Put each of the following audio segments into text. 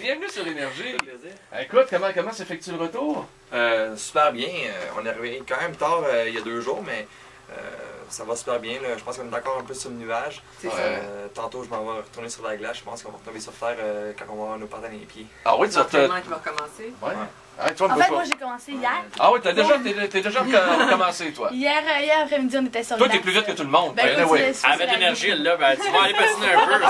Bienvenue sur Énergie. Écoute, comment s'effectue le retour? Super bien. On est arrivé quand même tard il y a 2 jours, mais ça va super bien. Là. Je pense qu'on est encore un peu sur le nuage. Tantôt, je m'en vais retourner sur la glace. Je pense qu'on va retomber sur terre quand on va avoir nos pattes dans les pieds. Ah oui, tu vas qui va recommencer. Ouais. Ah, toi, En fait, moi, j'ai commencé hier. Ah oui, t'es déjà recommencé, toi. Hier après-midi, on était sur Toi, le t'es lac. plus vite que tout le monde. Ben, écoute, anyway. Avec l'énergie, là, ben, tu vas aller patiner un peu.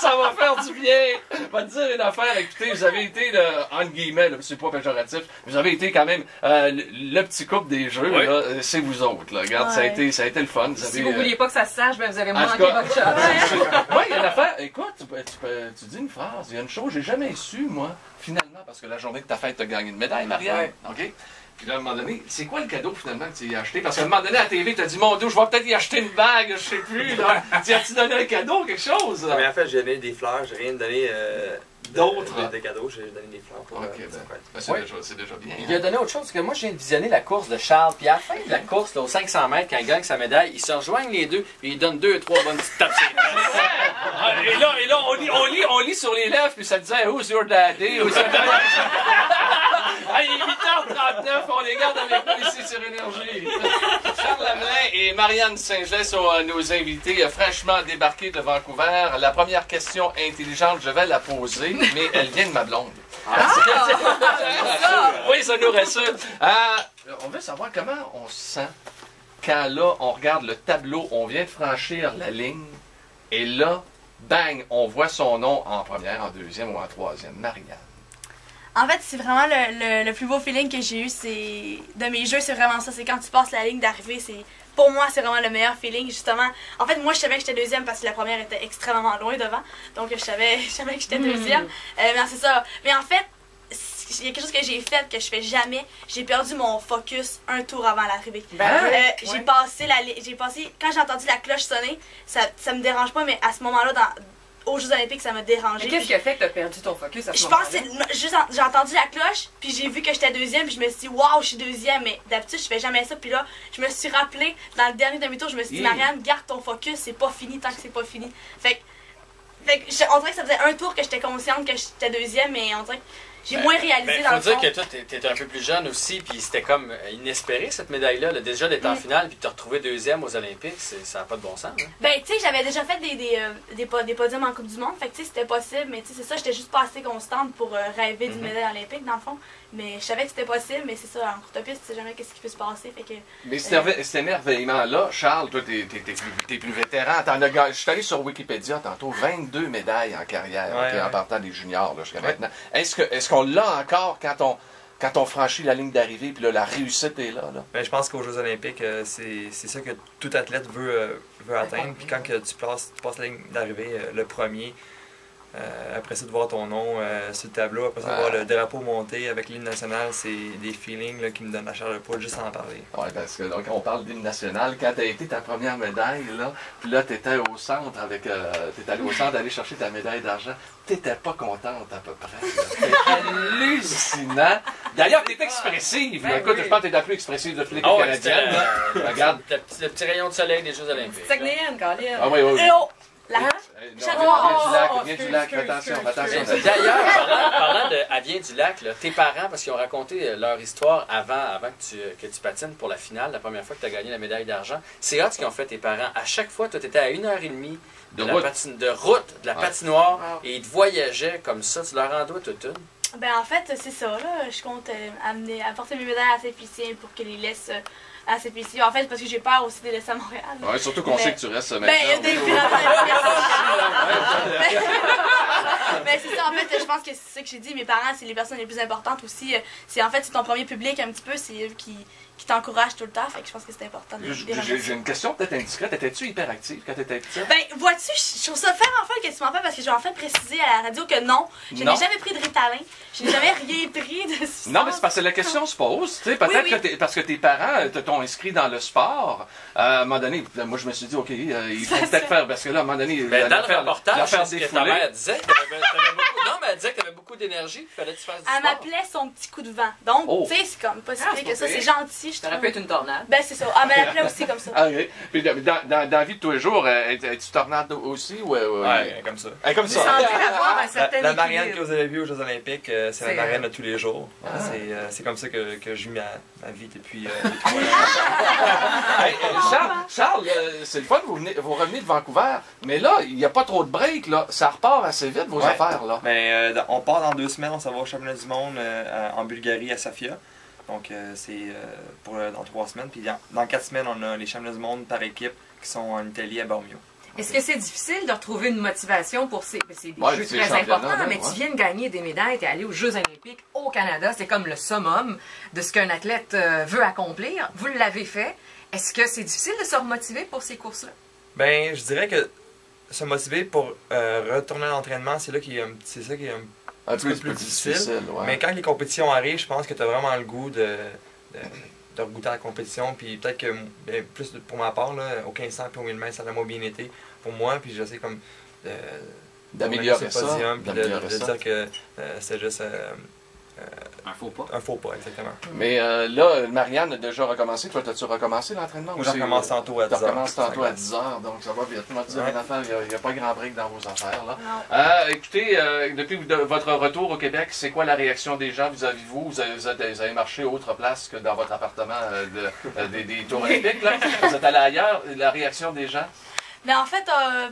Ça va faire du bien. Je vais te dire une affaire. Écoutez, vous avez été, entre guillemets, là, c'est pas péjoratif, vous avez été quand même le petit couple des jeux. Oui. Là, c'est vous autres. Là. Regarde, ça a été le fun. Vous Si avez, vous vouliez pas que ça se sache, ben vous avez en tout manqué cas, votre shot. Oui, il y a une affaire. Écoute, tu dis une phrase. Il y a une chose, j'ai jamais su, moi, finalement, parce que la journée de ta fête, tu as gagné une médaille, Marianne. Ouais. OK? Puis là, à un moment donné, c'est quoi le cadeau finalement que tu y as acheté? Parce qu'à un moment donné, à la TV, tu as dit, mon Dieu, je vais peut-être y acheter une bague, je sais plus. Là. Tu as-tu donné un cadeau, quelque chose? Mais en fait, j'ai donné des fleurs. J'ai rien donné D'autres? de cadeaux. J'ai donné des fleurs pour OK, c'est déjà bien. Il a donné autre chose, parce que moi, je viens de visionner la course de Charles, puis à la fin de la course, là, aux 500 mètres, quand il gagne sa médaille, ils se rejoignent les deux, puis ils donnent 2 ou 3 bonnes petites tapes sur les fesses. Et là, on lit sur les lèvres, puis ça disait, who's your daddy? Who's your daddy? Ah, il est 8h39, on les garde avec nous ici sur Énergie. Charles Lamelin et Marianne Saint-Gelais sont nos invités fraîchement débarqués de Vancouver. La première question intelligente, je vais la poser, mais elle vient de ma blonde. Oui, ça nous rassure. On veut savoir comment on se sent quand là, on regarde le tableau, on vient de franchir la ligne, et là, bang, on voit son nom en première, en deuxième ou en troisième. Marianne. En fait, c'est vraiment le plus beau feeling que j'ai eu de mes jeux, c'est vraiment ça. C'est quand tu passes la ligne d'arrivée, pour moi, c'est vraiment le meilleur feeling, justement. En fait, moi, je savais que j'étais deuxième parce que la première était extrêmement loin devant. Donc, je savais que j'étais deuxième. Mais c'est ça. Mais en fait, il y a quelque chose que j'ai fait que je fais jamais. J'ai perdu mon focus un tour avant l'arrivée. J'ai passé, quand j'ai entendu la cloche sonner, ça me dérange pas, mais à ce moment-là, aux Jeux Olympiques, ça m'a dérangé. Mais qu'est-ce qui a fait que tu as perdu ton focus à ce Je moment-là? pense que j'ai entendu la cloche, puis j'ai vu que j'étais deuxième, puis je me suis dit, waouh, je suis deuxième, mais d'habitude, je fais jamais ça. Puis là, je me suis rappelé, dans le dernier demi-tour, je me suis dit, Marianne, garde ton focus, c'est pas fini tant que c'est pas fini. On dirait que ça faisait un tour que j'étais consciente que j'étais deuxième, mais on dirait que j'ai moins réalisé dans le fond. Faut dire que toi, t'étais un peu plus jeune aussi, puis c'était comme inespéré cette médaille-là. Là. Déjà d'être en finale, puis de te retrouver deuxième aux Olympiques, ça n'a pas de bon sens. Hein? Ben, tu sais, j'avais déjà fait des podiums en Coupe du Monde, fait que tu sais, c'était possible, mais tu sais, c'est ça, j'étais juste pas assez constante pour rêver d'une médaille olympique, dans le fond. Mais je savais que c'était possible, mais c'est ça, en courte piste, tu sais jamais qu'est-ce qui peut se passer, fait que... Mais cet émerveillement-là, Charles, toi, t'es plus vétéran. Je suis allé sur Wikipédia tantôt, 22 médailles en carrière, en partant des juniors jusqu'à maintenant. Est-ce qu'on l'a encore quand on franchit la ligne d'arrivée, puis là, la réussite est là? Ben, je pense qu'aux Jeux Olympiques, c'est ça que tout athlète veut atteindre. Puis quand que tu passes la ligne d'arrivée, le premier, après ça, de voir ton nom sur le tableau, après ça, de voir le drapeau monter avec l'hymne national, c'est des feelings là, qui me donnent la chair de poule juste à en parler. Oui, parce que donc, on parle d'hymne national. Quand tu as été ta première médaille, là, puis là, tu étais au centre t'es allé au centre d'aller chercher ta médaille d'argent. T'étais pas contente à peu près. C'était hallucinant. D'ailleurs, t'es expressive. Là. Écoute, je pense que t'es la plus expressive de toutes les canadiennes. Regarde. Le petit rayon de soleil des Jeux Olympiques. C'est Sagnéenne, Caroline. Ah oui, oui. Et oh! La Vient du lac, attention. D'ailleurs, parlant de Elle vient du lac, là, tes parents, parce qu'ils ont raconté leur histoire avant que tu patines pour la finale, la première fois que tu as gagné la médaille d'argent, c'est hot ce qu'ils ont fait tes parents. À chaque fois, toi, tu étais à 1h30 de la patinoire, et ils te voyageaient comme ça. Tu leur en dois toute une. Ben en fait, c'est ça, là. Je compte apporter mes médailles à Saint-Félicien pour qu'ils les laissent à Saint-Félicien. En fait, parce que j'ai peur aussi de les laisser à Montréal. Oui, surtout qu'on sait que tu restes maintenant. Ben, il y a des pirates. Mais c'est ça, en fait, je pense que c'est ça que j'ai dit. Mes parents, c'est les personnes les plus importantes aussi. C'est ton premier public un petit peu, c'est eux qui t'encouragent tout le temps. Fait que je pense que c'est important de les remercier. J'ai une question peut-être indiscrète. Étais-tu hyperactive quand t'étais petite? Ben, vois-tu, je trouve ça faire enfin que tu m'en fais parce que j'ai enfin précisé à la radio que non, je n'ai jamais pris de Ritalin. Je n'ai jamais rien pris de substance. Non, mais c'est parce que la question se pose. Tu sais, peut-être que parce que tes parents te t'ont inscrit dans le sport. À un moment donné, moi je me suis dit, OK, il faut peut-être faire. Parce que là, à un moment donné, dans le reportage, l'affaire ce que des ta mère disait, non, mais elle disait que tu avais beaucoup d'énergie, il fallait que tu fasses du Elle sport. m'appelait son petit coup de vent. Donc, Oh. tu sais, c'est comme pas si Ah, pire c'est que ça. pas C'est pire. gentil, je Ça aurait trouve. pu être une tornade. Ben, c'est ça. Elle me l'appelait aussi comme ça. Ah, ok. Puis dans la vie de tous les jours, es-tu tornade aussi ou. Ouais, comme ça. Comme ça. Semblait avoir un La, certain la Marianne équilibre. que vous avez vue aux Jeux Olympiques, c'est C'est, la Marianne de tous les jours. C'est comme ça que je vis ma vie depuis. Hey, Charles, c'est le fun, vous revenez de Vancouver, mais là, il n'y a pas trop de break, là. Ça repart assez vite, vos Ouais. affaires, là. Mais on part dans 2 semaines, on s'en va au championnat du monde en Bulgarie, à Sofia. Donc c'est pour dans 3 semaines. Puis dans 4 semaines, on a les championnats du monde par équipe qui sont en Italie, à Bormio. Est-ce que c'est difficile de retrouver une motivation pour ces c'est des Ouais, jeux c'est très championnat, importants, là, mais ouais. tu viens de gagner des médailles, tu es allé aux Jeux olympiques au Canada, c'est comme le summum de ce qu'un athlète veut accomplir. Vous l'avez fait. Est-ce que c'est difficile de se remotiver pour ces courses-là? Ben, je dirais que se motiver pour retourner à l'entraînement, c'est ça qui est un petit peu plus difficile. ouais. Mais quand les compétitions arrivent, je pense que tu as vraiment le goût de regoûter à la compétition. Puis peut-être que, ben, plus pour ma part, là, au 1500 puis au 1000 mètres, ça a moins bien été pour moi. Puis j'essaie comme D'améliorer ça. podium, puis de d'améliorer ça. dire que c'est juste Un faux pas. un faux pas, exactement. Mais là, Marianne a déjà recommencé. Toi, t'as-tu recommencé l'entraînement? Moi, je recommence tantôt à 10 Tu heures. recommences tantôt à 10 h, donc ça va vite. Moi, tu dis, Ouais. une affaire, il n'y a pas grand break dans vos affaires, là. Non. Écoutez, depuis votre retour au Québec, c'est quoi la réaction des gens vis-à-vis de vous? Vous avez marché autre place que dans votre appartement des Tours Olympiques, là? Vous êtes allé ailleurs, la réaction des gens? Mais en fait,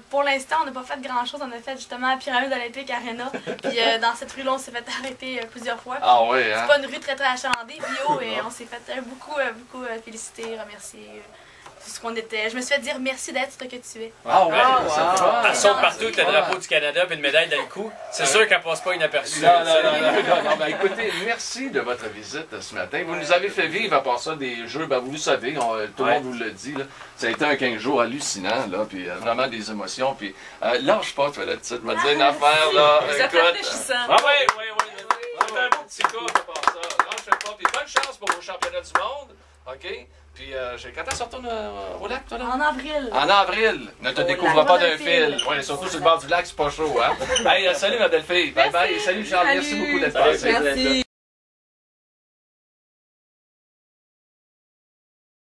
pour l'instant, on n'a pas fait grand-chose. On a fait justement la Pyramide Olympique Arena. Puis dans cette rue-là, on s'est fait arrêter plusieurs fois. Ah oui, hein? C'est pas une rue très très achalandée, bio, et on s'est fait beaucoup féliciter, remercier. Tout ce qu'on était. Je me suis fait dire merci d'être ce que tu es. Ah ouais, wow. c'est le fun. Elle saute partout avec le drapeau du Canada et une médaille dans le cou. C'est sûr qu'elle passe pas inaperçue. Non, ben, écoutez, merci de votre visite ce matin. Vous nous avez fait vivre, à part ça, des jeux, ben, vous le savez, tout le monde vous le dit, là. Ça a été un 15 jours hallucinant, là, puis vraiment des émotions, puis lâche pas, toi, là-dessus, tu me dis une affaire, là, Vous êtes rafraîchissant. Ah oui. C'est un beau petit coup, à part ça. Lâche pas, puis bonne chance pour vos championnats du monde, OK? Puis, quand est-ce qu'on retourne au lac, toi, là? En avril. En avril, ne te Au découvre lac. pas Pas d'un d'un fil. fil. Ouais, surtout sur le bord du lac, c'est pas chaud, hein? Hey, salut ma belle fille. Bye bye. Salut Charles, merci beaucoup d'être passé. Merci.